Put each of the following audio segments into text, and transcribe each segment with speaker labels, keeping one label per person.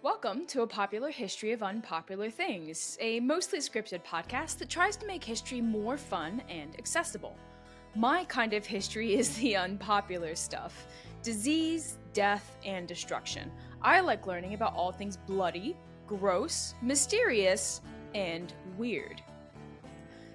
Speaker 1: Welcome to A Popular History of Unpopular Things, a mostly scripted podcast that tries to make history more fun and accessible. My kind of history is the unpopular stuff: disease, death, and destruction. I like learning about all things bloody, gross, mysterious, and weird.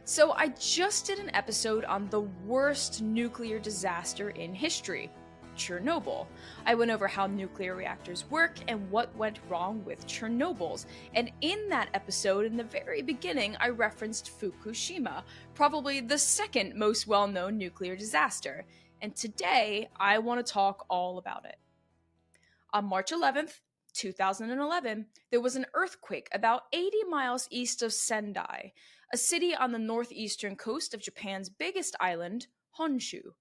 Speaker 1: So, I just did an episode on the worst nuclear disaster in history: Chernobyl. I went over how nuclear reactors work and what went wrong with Chernobyls. And in that episode, in the very beginning, I referenced Fukushima, probably the second most well known nuclear disaster. And today, I want to talk all about it. On March 11th, 2011, there was an earthquake about 80 miles east of Sendai, a city on the northeastern coast of Japan's biggest island, Honshu.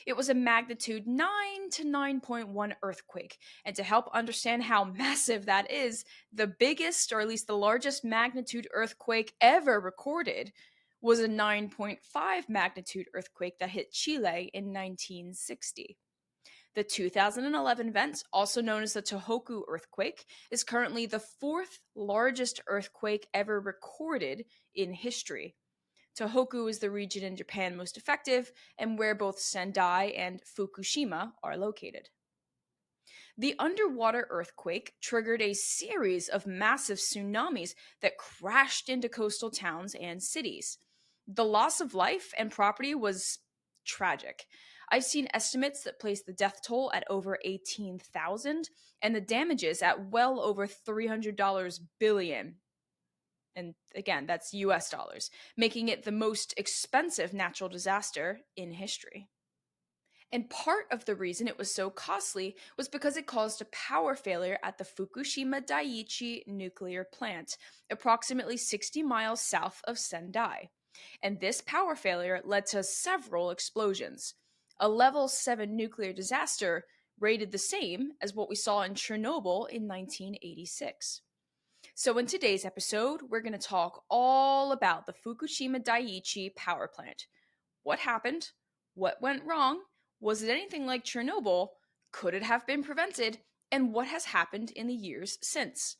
Speaker 1: It was a magnitude 9 to 9.1 earthquake, and to help understand how massive that is, the biggest, or at least the largest magnitude earthquake ever recorded was a 9.5 magnitude earthquake that hit Chile in 1960. The 2011 event, also known as the Tohoku earthquake, is currently the fourth largest earthquake ever recorded in history. Tohoku is the region in Japan most effective and where both Sendai and Fukushima are located. The underwater earthquake triggered a series of massive tsunamis that crashed into coastal towns and cities. The loss of life and property was tragic. I've seen estimates that place the death toll at over 18,000 and the damages at well over $300 billion. And again, that's US dollars, making it the most expensive natural disaster in history. And part of the reason it was so costly was because it caused a power failure at the Fukushima Daiichi nuclear plant, approximately 60 miles south of Sendai. And this power failure led to several explosions. A level 7 nuclear disaster rated the same as what we saw in Chernobyl in 1986. So, in today's episode, we're going to talk all about the Fukushima Daiichi power plant. What happened? What went wrong? Was it anything like Chernobyl? Could it have been prevented? And what has happened in the years since?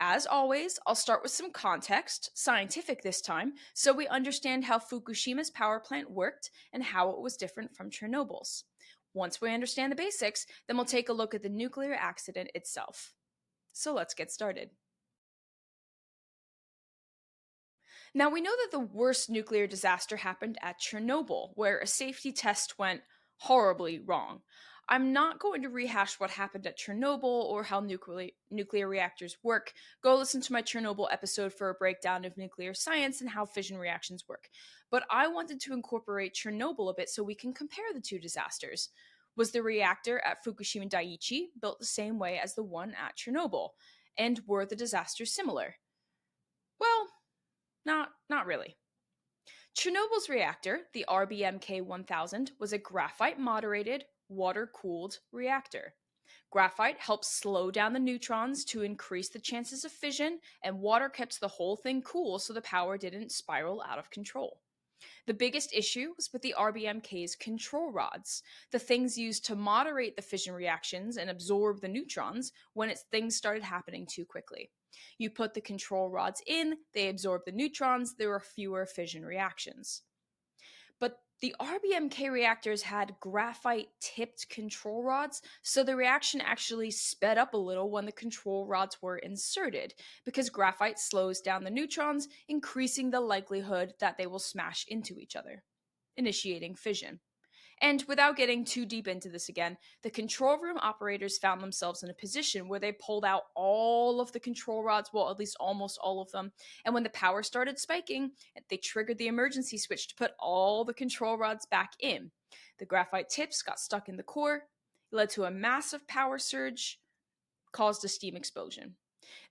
Speaker 1: As always, I'll start with some context, scientific this time, so we understand how Fukushima's power plant worked and how it was different from Chernobyl's. Once we understand the basics, then we'll take a look at the nuclear accident itself. So let's get started. Now, we know that the worst nuclear disaster happened at Chernobyl, where a safety test went horribly wrong. I'm not going to rehash what happened at Chernobyl or how nuclear reactors work. Go listen to my Chernobyl episode for a breakdown of nuclear science and how fission reactions work. But I wanted to incorporate Chernobyl a bit so we can compare the two disasters. Was the reactor at Fukushima Daiichi built the same way as the one at Chernobyl? And were the disasters similar? Well, not really. Chernobyl's reactor, the RBMK 1000, was a graphite moderated, water cooled reactor. Graphite helps slow down the neutrons to increase the chances of fission, and water kept the whole thing cool so the power didn't spiral out of control. The biggest issue was with the RBMK's control rods, the things used to moderate the fission reactions and absorb the neutrons when things started happening too quickly. You put the control rods in, they absorb the neutrons, there were fewer fission reactions. But the RBMK reactors had graphite tipped control rods, so the reaction actually sped up a little when the control rods were inserted, because graphite slows down the neutrons, increasing the likelihood that they will smash into each other, initiating fission. And without getting too deep into this again, the control room operators found themselves in a position where they pulled out all of the control rods, well, at least almost all of them. And when the power started spiking, they triggered the emergency switch to put all the control rods back in. The graphite tips got stuck in the core, led to a massive power surge, caused a steam explosion.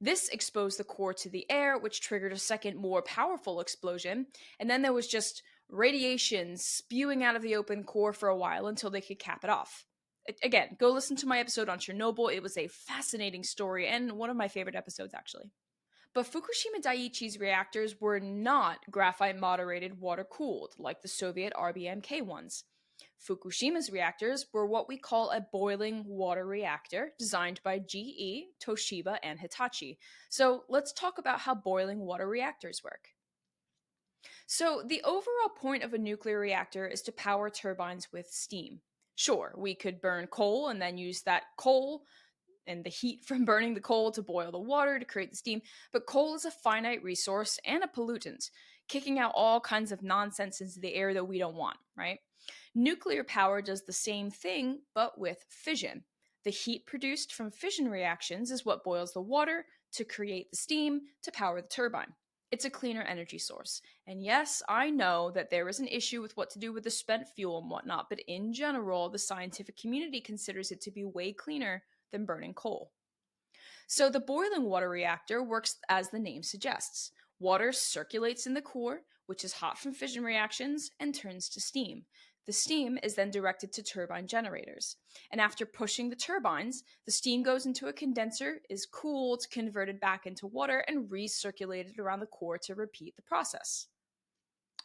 Speaker 1: This exposed the core to the air, which triggered a second, more powerful explosion, and then there was just radiation spewing out of the open core for a while until they could cap it off. Again, go listen to my episode on Chernobyl. It was a fascinating story and one of my favorite episodes, actually. But Fukushima Daiichi's reactors were not graphite moderated water cooled like the Soviet RBMK ones. Fukushima's reactors were what we call a boiling water reactor, designed by GE, Toshiba, and Hitachi. So let's talk about how boiling water reactors work. So, the overall point of a nuclear reactor is to power turbines with steam. Sure, we could burn coal and then use that coal and the heat from burning the coal to boil the water to create the steam, but coal is a finite resource and a pollutant, kicking out all kinds of nonsense into the air that we don't want, right? Nuclear power does the same thing, but with fission. The heat produced from fission reactions is what boils the water to create the steam to power the turbine. It's a cleaner energy source. And yes, I know that there is an issue with what to do with the spent fuel and whatnot, but in general, the scientific community considers it to be way cleaner than burning coal. So the boiling water reactor works as the name suggests. Water circulates in the core, which is hot from fission reactions, and turns to steam. The steam is then directed to turbine generators. And after pushing the turbines, the steam goes into a condenser, is cooled, converted back into water, and recirculated around the core to repeat the process.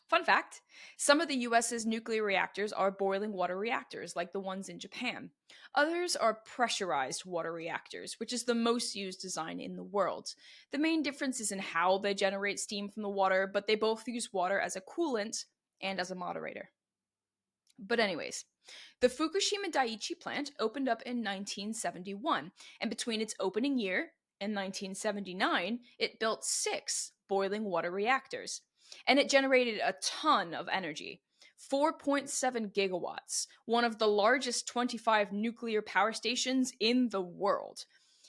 Speaker 1: Fun fact, some of the US's nuclear reactors are boiling water reactors, like the ones in Japan. Others are pressurized water reactors, which is the most used design in the world. The main difference is in how they generate steam from the water, but they both use water as a coolant and as a moderator. But, anyways, the Fukushima Daiichi plant opened up in 1971, and between its opening year and 1979, it built 6 boiling water reactors. And it generated a ton of energy, 4.7 gigawatts, one of the largest 25 nuclear power stations in the world.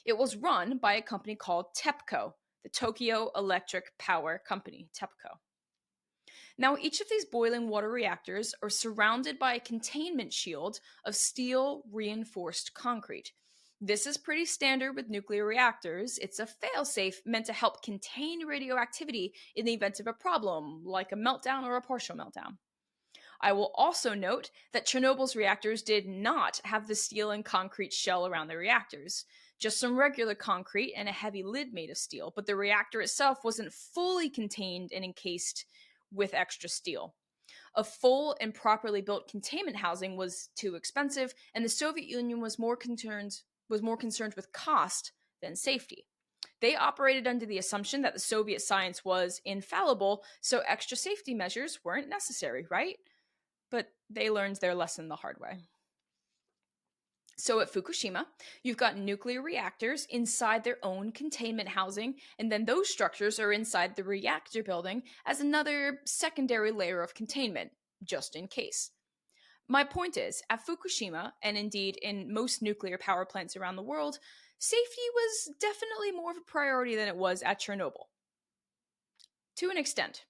Speaker 1: It was run by a company called TEPCO, the Tokyo Electric Power Company, TEPCO. Now, each of these boiling water reactors are surrounded by a containment shield of steel reinforced concrete. This is pretty standard with nuclear reactors. It's a failsafe meant to help contain radioactivity in the event of a problem, like a meltdown or a partial meltdown. I will also note that Chernobyl's reactors did not have the steel and concrete shell around the reactors, just some regular concrete and a heavy lid made of steel, but the reactor itself wasn't fully contained and encased with extra steel. A full and properly built containment housing was too expensive, and the Soviet Union was more concerned with cost than safety. They operated under the assumption that the Soviet science was infallible, so extra safety measures weren't necessary, right? But they learned their lesson the hard way. So at Fukushima, you've got nuclear reactors inside their own containment housing, and then those structures are inside the reactor building as another secondary layer of containment, just in case. My point is, at Fukushima, and indeed in most nuclear power plants around the world, safety was definitely more of a priority than it was at Chernobyl. To an extent.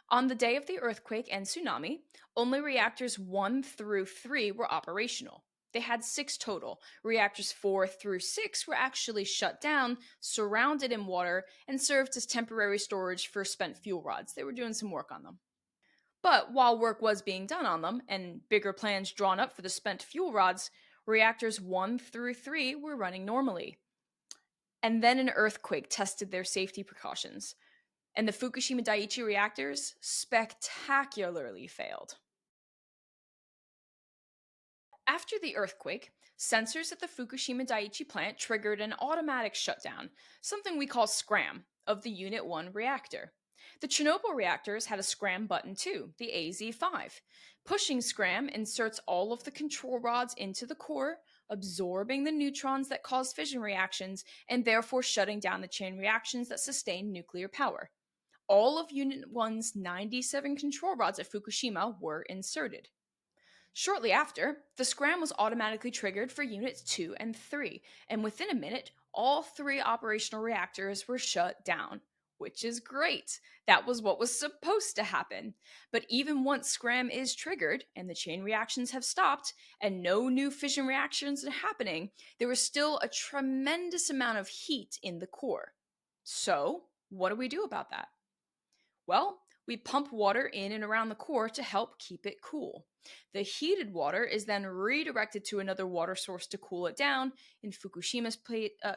Speaker 1: On the day of the earthquake and tsunami, only reactors 1 through 3 were operational. They had 6 total. Reactors 4 through 6 were actually shut down, surrounded in water, and served as temporary storage for spent fuel rods. They were doing some work on them. But while work was being done on them, and bigger plans drawn up for the spent fuel rods, reactors 1 through 3 were running normally. And then an earthquake tested their safety precautions, and the Fukushima Daiichi reactors spectacularly failed. After the earthquake, sensors at the Fukushima Daiichi plant triggered an automatic shutdown, something we call SCRAM, of the Unit 1 reactor. The Chernobyl reactors had a SCRAM button too, the AZ5. Pushing SCRAM inserts all of the control rods into the core, absorbing the neutrons that cause fission reactions, and therefore shutting down the chain reactions that sustain nuclear power. All of Unit 1's 97 control rods at Fukushima were inserted. Shortly after, the scram was automatically triggered for Units 2 and 3, and within a minute, all 3 operational reactors were shut down. Which is great. That was what was supposed to happen. But even once scram is triggered, and the chain reactions have stopped, and no new fission reactions are happening, there is still a tremendous amount of heat in the core. So, what do we do about that? Well, We pump water in and around the core to help keep it cool. The heated water is then redirected to another water source to cool it down. In Fukushima's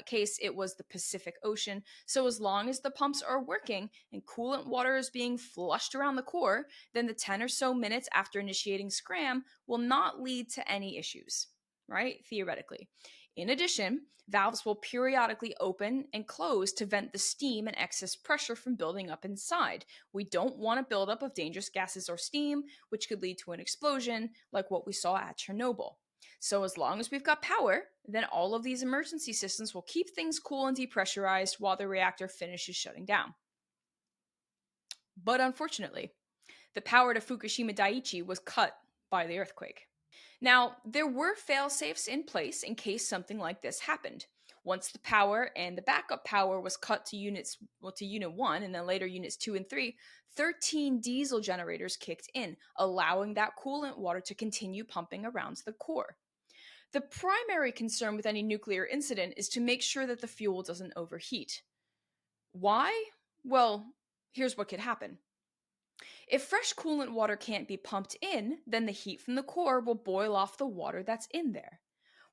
Speaker 1: case, it was the Pacific Ocean. So, as long as the pumps are working and coolant water is being flushed around the core, then the 10 or so minutes after initiating scram will not lead to any issues, right? Theoretically. In addition, valves will periodically open and close to vent the steam and excess pressure from building up inside. We don't want a buildup of dangerous gases or steam, which could lead to an explosion like what we saw at Chernobyl. So, as long as we've got power, then all of these emergency systems will keep things cool and depressurized while the reactor finishes shutting down. But unfortunately, the power to Fukushima Daiichi was cut by the earthquake. Now, there were fail-safes in place in case something like this happened. Once the power and the backup power was cut to to unit 1 and then later units 2 and 3, 13 diesel generators kicked in, allowing that coolant water to continue pumping around the core. The primary concern with any nuclear incident is to make sure that the fuel doesn't overheat. Why? Well, here's what could happen. If fresh coolant water can't be pumped in, then the heat from the core will boil off the water that's in there.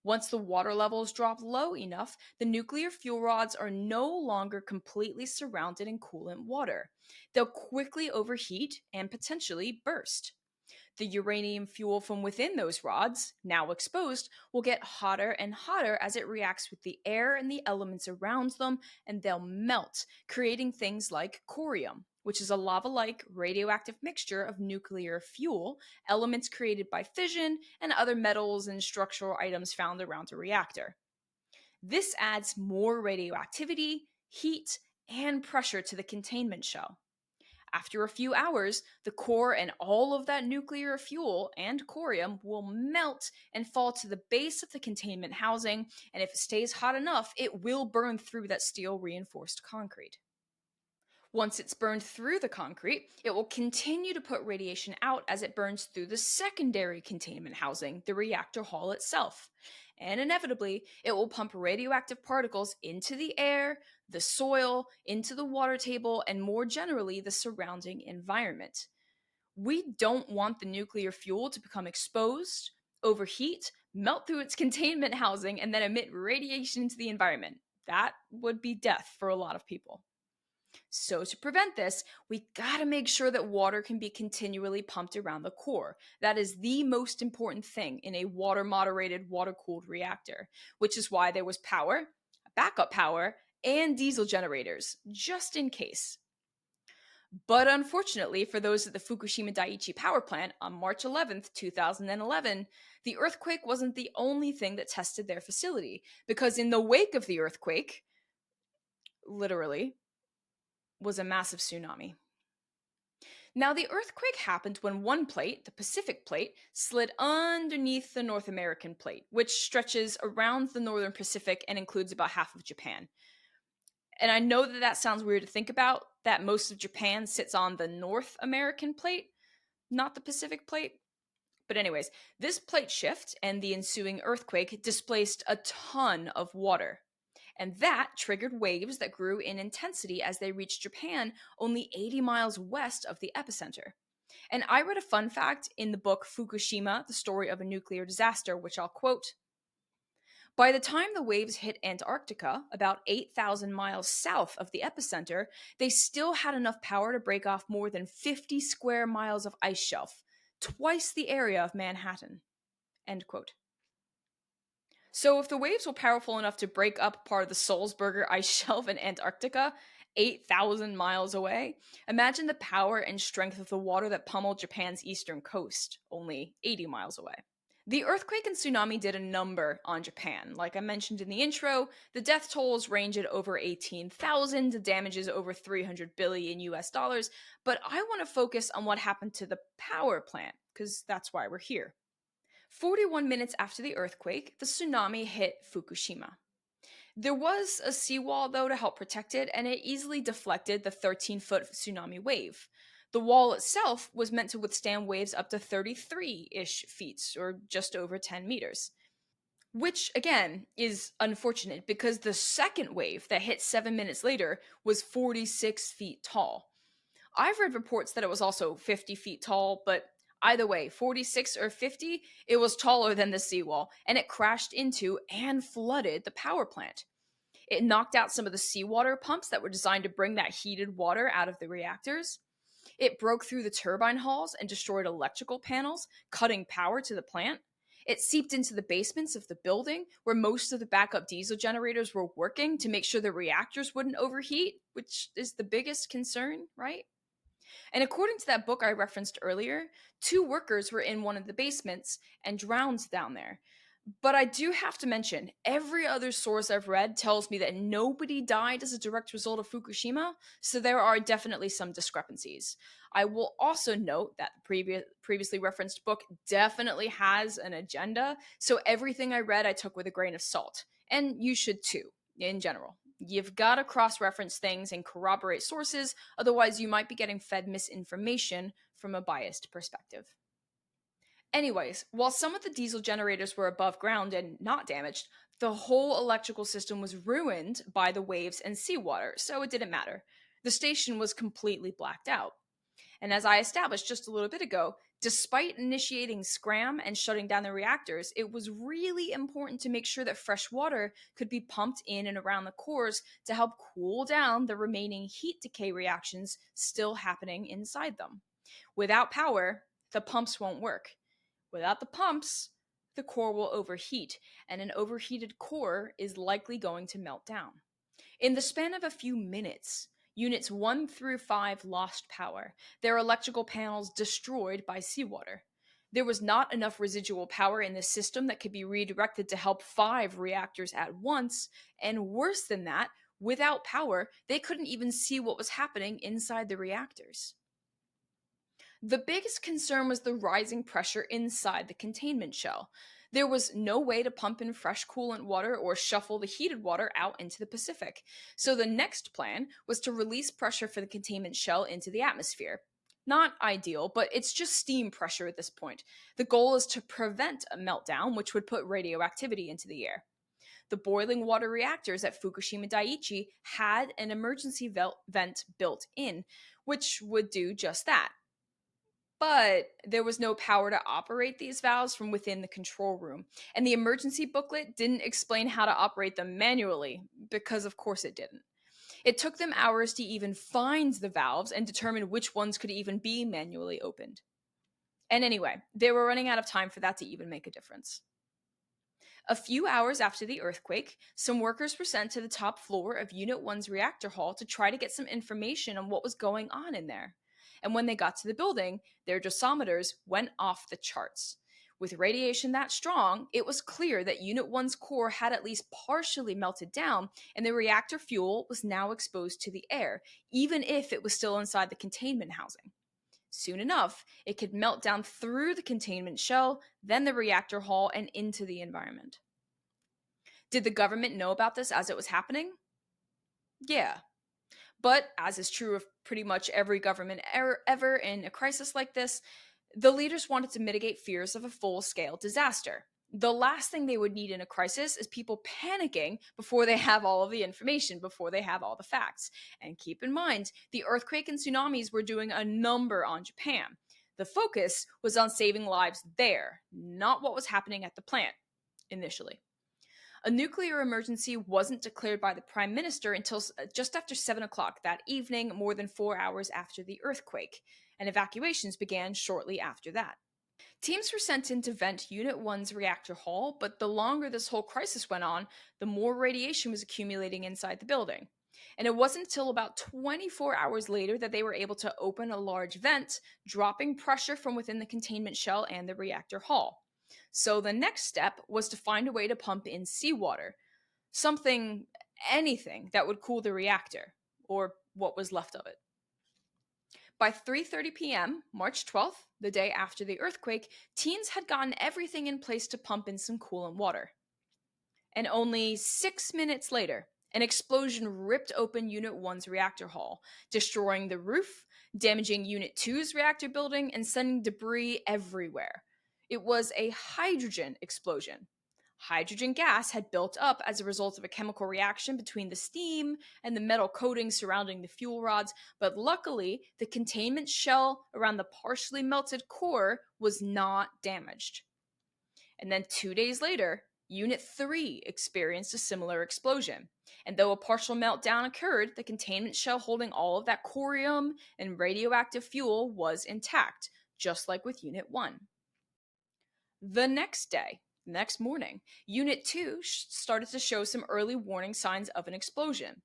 Speaker 1: Once the water levels drop low enough, the nuclear fuel rods are no longer completely surrounded in coolant water. They'll quickly overheat and potentially burst. The uranium fuel from within those rods, now exposed, will get hotter and hotter as it reacts with the air and the elements around them, and they'll melt, creating things like corium, which is a lava like radioactive mixture of nuclear fuel, elements created by fission, and other metals and structural items found around a reactor. This adds more radioactivity, heat, and pressure to the containment shell. After a few hours, the core and all of that nuclear fuel and corium will melt and fall to the base of the containment housing, and if it stays hot enough, it will burn through that steel reinforced concrete. Once it's burned through the concrete, it will continue to put radiation out as it burns through the secondary containment housing, the reactor hall itself. And inevitably, it will pump radioactive particles into the air, the soil, into the water table, and more generally, the surrounding environment. We don't want the nuclear fuel to become exposed, overheat, melt through its containment housing, and then emit radiation into the environment. That would be death for a lot of people. So, to prevent this, we gotta make sure that water can be continually pumped around the core. That is the most important thing in a water moderated, water cooled reactor, which is why there was power, backup power, and diesel generators, just in case. But unfortunately, for those at the Fukushima Daiichi Powerplant on March 11th, 2011, the earthquake wasn't the only thing that tested their facility, because in the wake of the earthquake, literally, was a massive tsunami. Now, the earthquake happened when one plate, the Pacific plate, slid underneath the North American plate, which stretches around the northern Pacific and includes about half of Japan. And I know that that sounds weird to think about, that most of Japan sits on the North American plate, not the Pacific plate. But anyways, this plate shift and the ensuing earthquake displaced a ton of water. And that triggered waves that grew in intensity as they reached Japan, only 80 miles west of the epicenter. And I read a fun fact in the book Fukushima, The Story of a Nuclear Disaster, which I'll quote. By the time the waves hit Antarctica, about 8,000 miles south of the epicenter, they still had enough power to break off more than 50 square miles of ice shelf, twice the area of Manhattan. End quote. So, if the waves were powerful enough to break up part of the Salzburger ice shelf in Antarctica, 8,000 miles away, imagine the power and strength of the water that pummeled Japan's eastern coast, only 80 miles away. The earthquake and tsunami did a number on Japan. Like I mentioned in the intro, the death tolls range at over 18,000, the damages over 300 billion US dollars, but I want to focus on what happened to the power plant, because that's why we're here. 41 minutes after the earthquake, the tsunami hit Fukushima. There was a seawall, though, to help protect it, and it easily deflected the 13-foot tsunami wave. The wall itself was meant to withstand waves up to 33-ish feet, or just over 10 meters. Which, again, is unfortunate because the second wave that hit 7 minutes later was 46 feet tall. I've read reports that it was also 50 feet tall, but either way, 46 or 50, it was taller than the seawall, and it crashed into and flooded the power plant. It knocked out some of the seawater pumps that were designed to bring that heated water out of the reactors. It broke through the turbine halls and destroyed electrical panels, cutting power to the plant. It seeped into the basements of the building where most of the backup diesel generators were working to make sure the reactors wouldn't overheat, which is the biggest concern, right? And according to that book I referenced earlier, two workers were in one of the basements and drowned down there. But I do have to mention, every other source I've read tells me that nobody died as a direct result of Fukushima, so there are definitely some discrepancies. I will also note that the previously referenced book definitely has an agenda, so everything I read I took with a grain of salt. And you should too, in general. You've got to cross reference things and corroborate sources, otherwise, you might be getting fed misinformation from a biased perspective. Anyways, while some of the diesel generators were above ground and not damaged, the whole electrical system was ruined by the waves and seawater, so it didn't matter. The station was completely blacked out. And as I established just a little bit ago, despite initiating scram and shutting down the reactors, it was really important to make sure that fresh water could be pumped in and around the cores to help cool down the remaining heat decay reactions still happening inside them. Without power, the pumps won't work. Without the pumps, the core will overheat, and an overheated core is likely going to melt down. In the span of a few minutes, units 1 through 5 lost power, their electrical panels destroyed by seawater. There was not enough residual power in the system that could be redirected to help 5 reactors at once, and worse than that, without power, they couldn't even see what was happening inside the reactors. The biggest concern was the rising pressure inside the containment shell. There was no way to pump in fresh coolant water or shuffle the heated water out into the Pacific. So the next plan was to release pressure for the containment shell into the atmosphere. Not ideal, but it's just steam pressure at this point. The goal is to prevent a meltdown, which would put radioactivity into the air. The boiling water reactors at Fukushima Daiichi had an emergency vent built in, which would do just that. But there was no power to operate these valves from within the control room, and the emergency booklet didn't explain how to operate them manually, because of course it didn't. It took them hours to even find the valves and determine which ones could even be manually opened. And anyway, they were running out of time for that to even make a difference. A few hours after the earthquake, some workers were sent to the top floor of Unit 1's reactor hall to try to get some information on what was going on in there. And when they got to the building, their dosimeters went off the charts. With radiation that strong, it was clear that Unit 1's core had at least partially melted down, and the reactor fuel was now exposed to the air, even if it was still inside the containment housing. Soon enough, it could melt down through the containment shell, then the reactor hull, and into the environment. Did the government know about this as it was happening? Yeah. But, as is true of pretty much every government ever in a crisis like this, the leaders wanted to mitigate fears of a full scale disaster. The last thing they would need in a crisis is people panicking before they have all of the information, before they have all the facts. And keep in mind, the earthquake and tsunamis were doing a number on Japan. The focus was on saving lives there, not what was happening at the plant initially. A nuclear emergency wasn't declared by the prime minister until just after 7 o'clock that evening, more than 4 hours after the earthquake, and evacuations began shortly after that. Teams were sent in to vent Unit 1's reactor hull, but the longer this whole crisis went on, the more radiation was accumulating inside the building. And it wasn't until about 24 hours later that they were able to open a large vent, dropping pressure from within the containment shell and the reactor hull. So the next step was to find a way to pump in seawater, something, anything that would cool the reactor, or what was left of it. By 3:30 p.m., March 12th, the day after the earthquake, teams had gotten everything in place to pump in some coolant water. And only 6 minutes later, an explosion ripped open Unit 1's reactor hull, destroying the roof, damaging Unit 2's reactor building, and sending debris everywhere. It was a hydrogen explosion. Hydrogen gas had built up as a result of a chemical reaction between the steam and the metal coating surrounding the fuel rods, but luckily, the containment shell around the partially melted core was not damaged. And then 2 days later, Unit 3 experienced a similar explosion. And though a partial meltdown occurred, the containment shell holding all of that corium and radioactive fuel was intact, just like with Unit 1. The next day, the next morning, Unit 2 started to show some early warning signs of an explosion.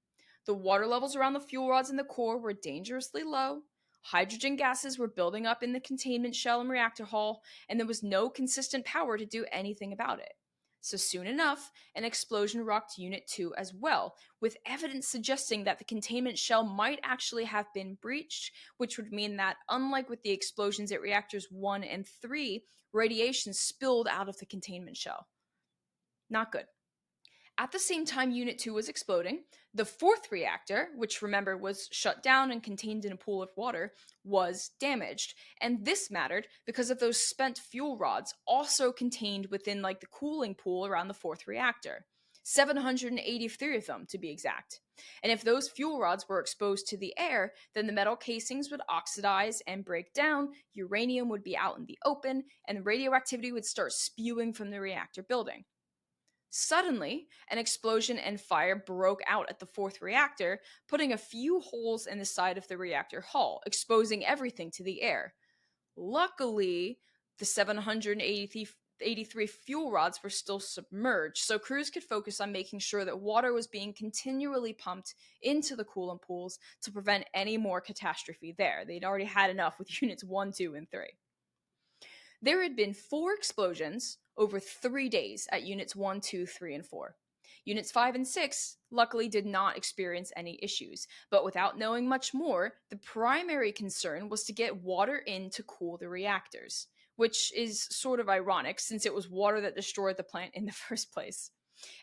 Speaker 1: The water levels around the fuel rods in the core were dangerously low. Hydrogen gases were building up in the containment shell and reactor hull, and there was no consistent power to do anything about it. So soon enough, an explosion rocked Unit 2 as well, with evidence suggesting that the containment shell might actually have been breached, which would mean that, unlike with the explosions at reactors 1 and 3, radiation spilled out of the containment shell. Not good. At the same time Unit 2 was exploding, the fourth reactor, which remember was shut down and contained in a pool of water, was damaged. And this mattered because of those spent fuel rods also contained within the cooling pool around the fourth reactor. 783 of them, to be exact. And if those fuel rods were exposed to the air, then the metal casings would oxidize and break down, uranium would be out in the open, and radioactivity would start spewing from the reactor building. Suddenly, an explosion and fire broke out at the fourth reactor, putting a few holes in the side of the reactor hull, exposing everything to the air. Luckily, the 783 fuel rods were still submerged, so crews could focus on making sure that water was being continually pumped into the coolant pools to prevent any more catastrophe there. They'd already had enough with units 1, 2, and 3. There had been 4 explosions over 3 days at units 1, 2, 3, and 4. Units 5 and 6 luckily did not experience any issues, but without knowing much more, the primary concern was to get water in to cool the reactors, which is sort of ironic since it was water that destroyed the plant in the first place.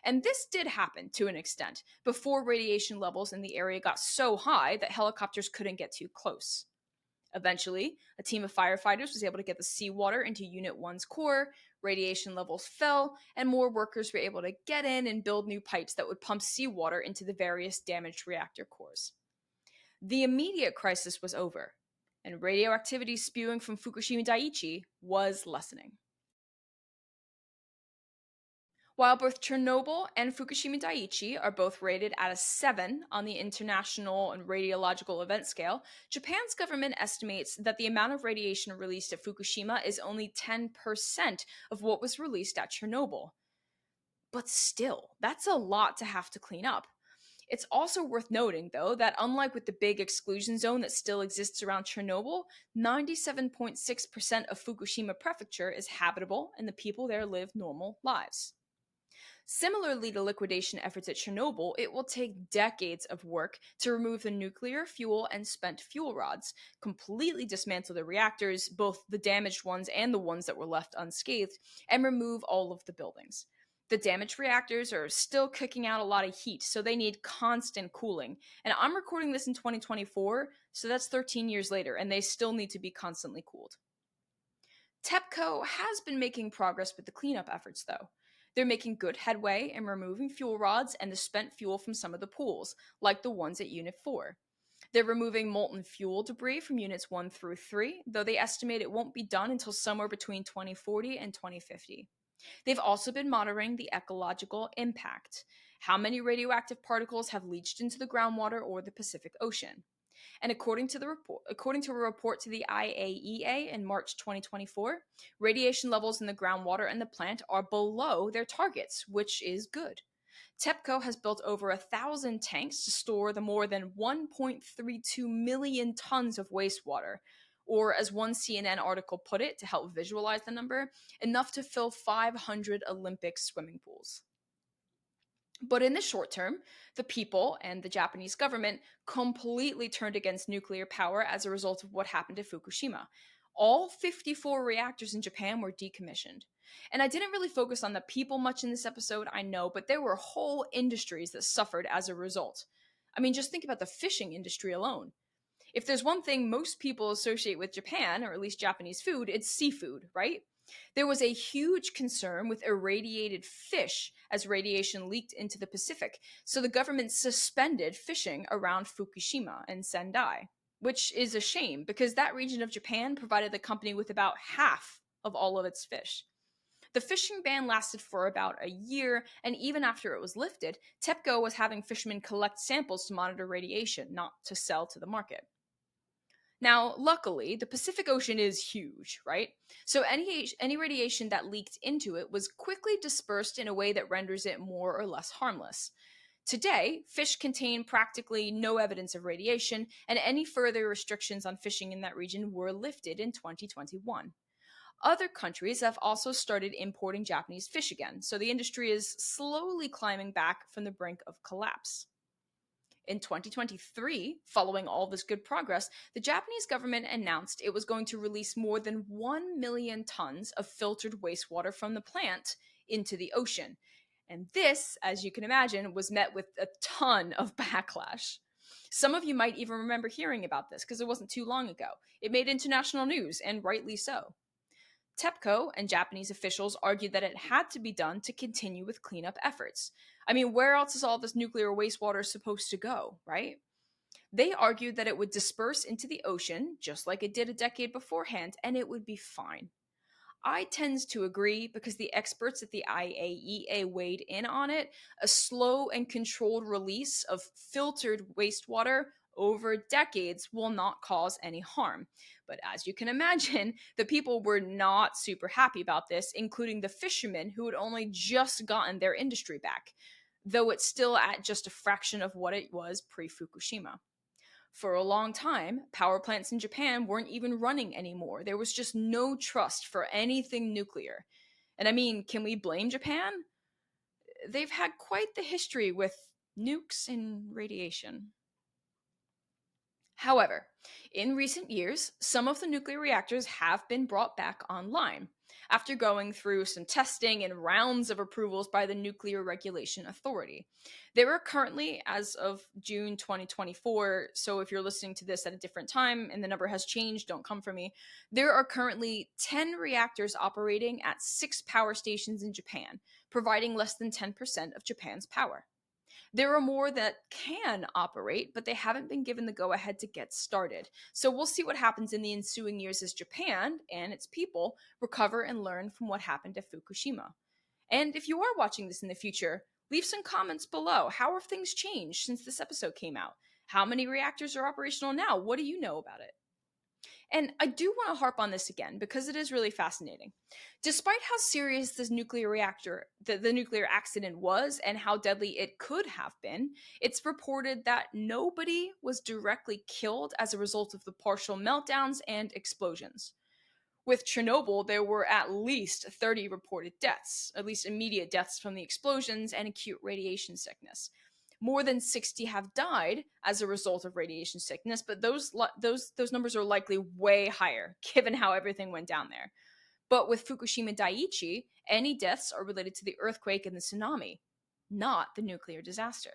Speaker 1: And this did happen to an extent before radiation levels in the area got so high that helicopters couldn't get too close. Eventually, a team of firefighters was able to get the seawater into Unit 1's core, radiation levels fell, and more workers were able to get in and build new pipes that would pump seawater into the various damaged reactor cores. The immediate crisis was over, and radioactivity spewing from Fukushima Daiichi was lessening. While both Chernobyl and Fukushima Daiichi are both rated at a 7 on the International and Radiological Event Scale, Japan's government estimates that the amount of radiation released at Fukushima is only 10% of what was released at Chernobyl. But still, that's a lot to have to clean up. It's also worth noting, though, that unlike with the big exclusion zone that still exists around Chernobyl, 97.6% of Fukushima Prefecture is habitable and the people there live normal lives. Similarly to liquidation efforts at Chernobyl, it will take decades of work to remove the nuclear fuel and spent fuel rods, completely dismantle the reactors, both the damaged ones and the ones that were left unscathed, and remove all of the buildings. The damaged reactors are still kicking out a lot of heat, so they need constant cooling. And I'm recording this in 2024, so that's 13 years later, and they still need to be constantly cooled. TEPCO has been making progress with the cleanup efforts, though. They're making good headway in removing fuel rods and the spent fuel from some of the pools, like the ones at Unit 4. They're removing molten fuel debris from Units 1 through 3, though they estimate it won't be done until somewhere between 2040 and 2050. They've also been monitoring the ecological impact. How many radioactive particles have leached into the groundwater or the Pacific Ocean? And according to a report to the IAEA in March 2024, radiation levels in the groundwater and the plant are below their targets, which is good. TEPCO has built over 1,000 tanks to store the more than 1.32 million tons of wastewater, or as one CNN article put it to help visualize the number, enough to fill 500 Olympic swimming pools. But in the short term, the people and the Japanese government completely turned against nuclear power as a result of what happened at Fukushima. All 54 reactors in Japan were decommissioned. And I didn't really focus on the people much in this episode, I know, but there were whole industries that suffered as a result. I mean, just think about the fishing industry alone. If there's one thing most people associate with Japan, or at least Japanese food, it's seafood, right? There was a huge concern with irradiated fish as radiation leaked into the Pacific, so the government suspended fishing around Fukushima and Sendai, which is a shame because that region of Japan provided the company with about half of all of its fish. The fishing ban lasted for about a year, and even after it was lifted, TEPCO was having fishermen collect samples to monitor radiation, not to sell to the market. Now, luckily, the Pacific Ocean is huge, right? So any radiation that leaked into it was quickly dispersed in a way that renders it more or less harmless. Today, fish contain practically no evidence of radiation, and any further restrictions on fishing in that region were lifted in 2021. Other countries have also started importing Japanese fish again, so the industry is slowly climbing back from the brink of collapse. In 2023, following all this good progress, the Japanese government announced it was going to release more than 1 million tons of filtered wastewater from the plant into the ocean. And this, as you can imagine, was met with a ton of backlash. Some of you might even remember hearing about this because it wasn't too long ago. It made international news, and rightly so. TEPCO and Japanese officials argued that it had to be done to continue with cleanup efforts. I mean, where else is all this nuclear wastewater supposed to go, right? They argued that it would disperse into the ocean, just like it did a decade beforehand, and it would be fine. I tend to agree because the experts at the IAEA weighed in on it. A slow and controlled release of filtered wastewater over decades will not cause any harm. But as you can imagine, the people were not super happy about this, including the fishermen who had only just gotten their industry back, though it's still at just a fraction of what it was pre-Fukushima. For a long time, power plants in Japan weren't even running anymore. There was just no trust for anything nuclear. And I mean, can we blame Japan? They've had quite the history with nukes and radiation. However, in recent years, some of the nuclear reactors have been brought back online after going through some testing and rounds of approvals by the Nuclear Regulation Authority. There are currently, as of June 2024, so if you're listening to this at a different time and the number has changed, don't come for me, there are currently 10 reactors operating at 6 power stations in Japan, providing less than 10% of Japan's power. There are more that can operate, but they haven't been given the go-ahead to get started. So we'll see what happens in the ensuing years as Japan and its people recover and learn from what happened at Fukushima. And if you are watching this in the future, leave some comments below. How have things changed since this episode came out? How many reactors are operational now? What do you know about it? And I do want to harp on this again because it is really fascinating. Despite how serious this nuclear reactor, the nuclear accident was and how deadly it could have been, it's reported that nobody was directly killed as a result of the partial meltdowns and explosions. With Chernobyl, there were at least 30 reported deaths, at least immediate deaths from the explosions and acute radiation sickness. More than 60 have died as a result of radiation sickness, but those numbers are likely way higher given how everything went down there. But with Fukushima Daiichi, any deaths are related to the earthquake and the tsunami, not the nuclear disaster.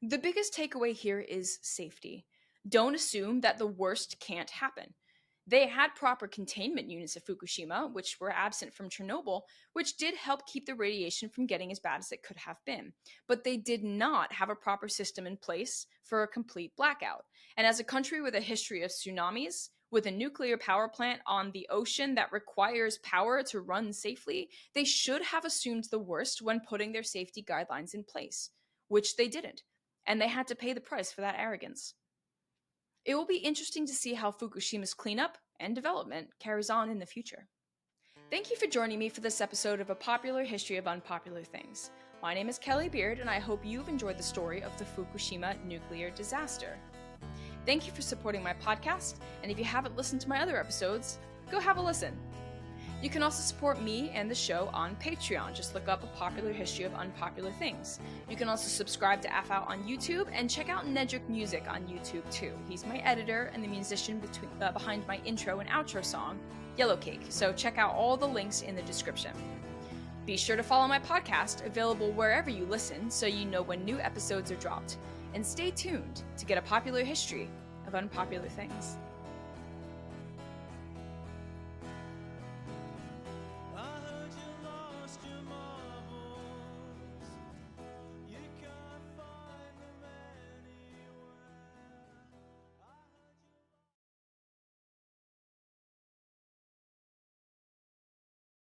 Speaker 1: The biggest takeaway here is safety. Don't assume that the worst can't happen. They had proper containment units at Fukushima, which were absent from Chernobyl, which did help keep the radiation from getting as bad as it could have been. But they did not have a proper system in place for a complete blackout. And as a country with a history of tsunamis, with a nuclear power plant on the ocean that requires power to run safely, they should have assumed the worst when putting their safety guidelines in place, which they didn't. And they had to pay the price for that arrogance. It will be interesting to see how Fukushima's cleanup and development carries on in the future. Thank you for joining me for this episode of A Popular History of Unpopular Things. My name is Kelly Beard, and I hope you've enjoyed the story of the Fukushima nuclear disaster. Thank you for supporting my podcast, and if you haven't listened to my other episodes, go have a listen. You can also support me and the show on Patreon. Just look up A Popular History of Unpopular Things. You can also subscribe to AFOUT on YouTube and check out Nedrick Music on YouTube too. He's my editor and the musician behind my intro and outro song, Yellow Cake, so check out all the links in the description. Be sure to follow my podcast, available wherever you listen, so you know when new episodes are dropped. And stay tuned to get a popular history of unpopular things.